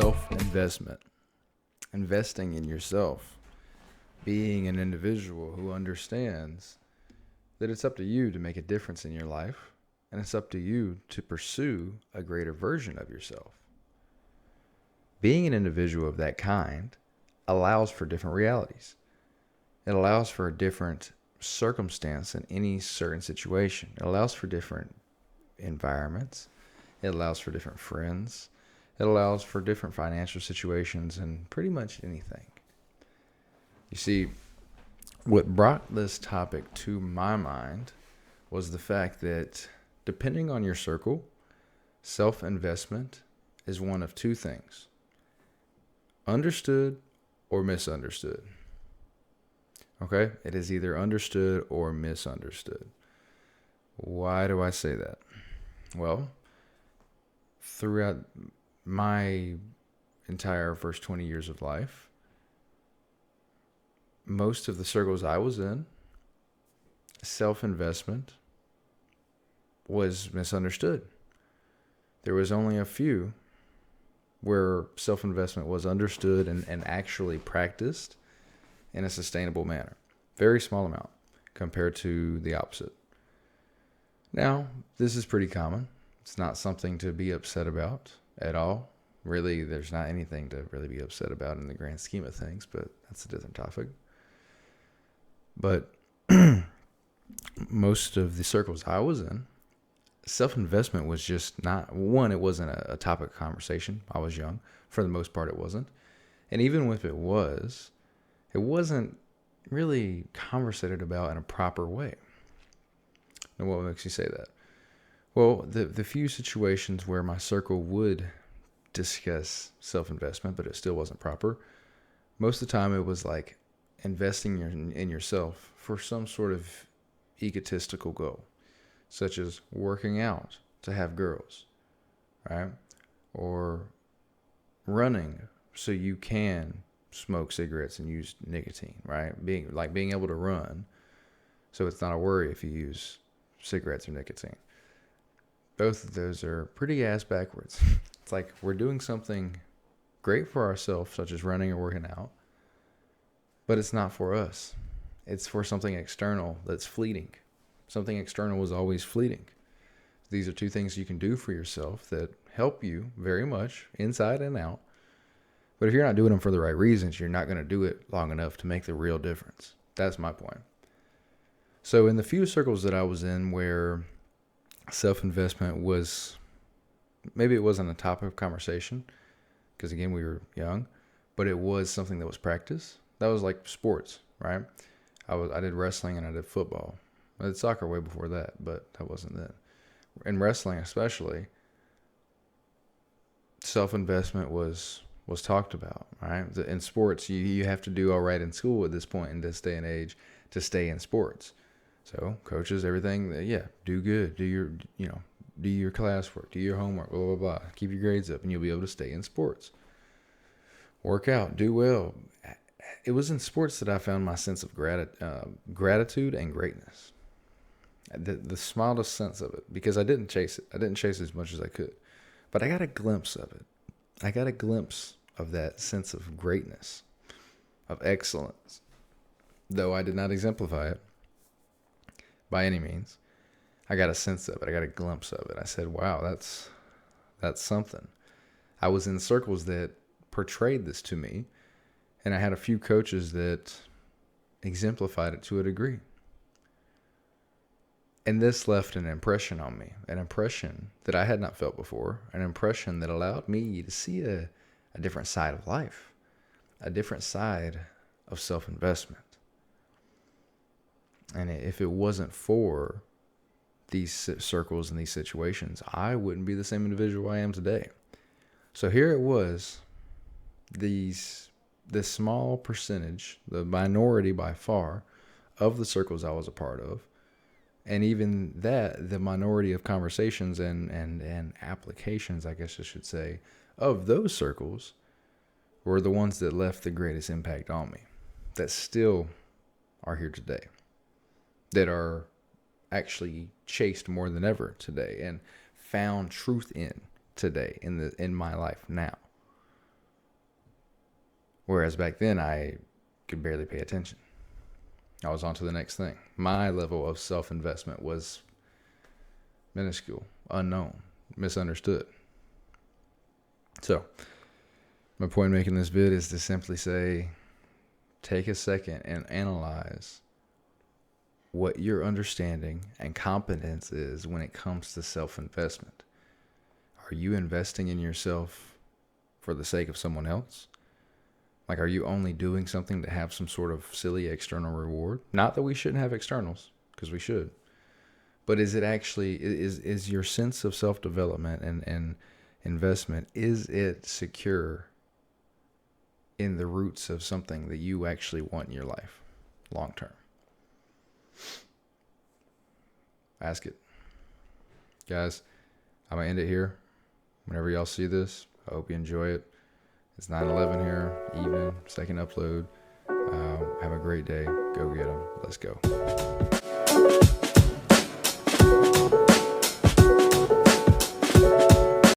Self-investment. Investing in yourself. Being an individual who understands that it's up to you to make a difference in your life, and it's up to you to pursue a greater version of yourself. Being an individual of that kind allows for different realities. It allows for a different circumstance in any certain situation. It allows for different environments. It allows for different friends. It allows for different financial situations and pretty much anything. You see, what brought this topic to my mind was the fact that depending on your circle, self-investment is one of two things: understood or misunderstood. Okay? It is either understood or misunderstood. Why do I say that? Well, throughout my entire first 20 years of life, most of the circles I was in, self-investment was misunderstood. There was only a few where self-investment was understood and actually practiced in a sustainable manner. Very small amount compared to the opposite. Now, this is pretty common. It's not something to be upset about at all. Really, there's not anything to really be upset about in the grand scheme of things, but that's a different topic. But most of the circles I was in, self-investment was just not, one, it wasn't a topic of conversation. I was young. For the most part, it wasn't. And even if it wasn't really conversated about in a proper way. And what makes you say that? Well, the few situations where my circle would discuss self-investment, but it still wasn't proper, most of the time it was like investing in yourself for some sort of egotistical goal, such as working out to have girls, right? Or running so you can smoke cigarettes and use nicotine, right? Being able to run so it's not a worry if you use cigarettes or nicotine. Both of those are pretty ass backwards. It's like we're doing something great for ourselves, such as running or working out, but it's not for us. It's for something external that's fleeting. Something external is always fleeting. These are two things you can do for yourself that help you very much inside and out. But if you're not doing them for the right reasons, you're not going to do it long enough to make the real difference. That's my point. So in the few circles that I was in where self-investment was, maybe it wasn't a topic of conversation, because again, we were young, but it was something that was practiced. That was like sports, right? I did wrestling and I did football. I did soccer way before that, but that wasn't then. In wrestling especially, self-investment was talked about, right? In sports, you have to do all right in school at this point in this day and age to stay in sports. So coaches, everything, do good, do your classwork, do your homework, blah, blah, blah. Keep your grades up and you'll be able to stay in sports. Work out, do well. It was in sports that I found my sense of gratitude and greatness. The smallest sense of it, because I didn't chase it. I didn't chase it as much as I could. But I got a glimpse of it. I got a glimpse of that sense of greatness, of excellence. Though I did not exemplify it by any means, I got a sense of it. I got a glimpse of it. I said, wow, that's something. I was in circles that portrayed this to me, and I had a few coaches that exemplified it to a degree. And this left an impression on me, an impression that I had not felt before, an impression that allowed me to see a different side of life, a different side of self-investment. And if it wasn't for these circles and these situations, I wouldn't be the same individual I am today. So here it was, this small percentage, the minority by far, of the circles I was a part of, and even that, the minority of conversations and applications, I guess I should say, of those circles were the ones that left the greatest impact on me, that still are here today, that are actually chased more than ever today and found truth in today in my life now. Whereas back then I could barely pay attention. I was on to the next thing. My level of self-investment was minuscule, unknown, misunderstood. So, my point in making this vid is to simply say, take a second and analyze what your understanding and competence is when it comes to self-investment. Are you investing in yourself for the sake of someone else? Like, are you only doing something to have some sort of silly external reward? Not that we shouldn't have externals, because we should. But is it actually, is your sense of self-development and investment, is it secure in the roots of something that you actually want in your life long term? Ask it. Guys, I'm going to end it here. Whenever y'all see this, I hope you enjoy it. It's 9/11 here, evening, second upload. Have a great day. Go get them. Let's go.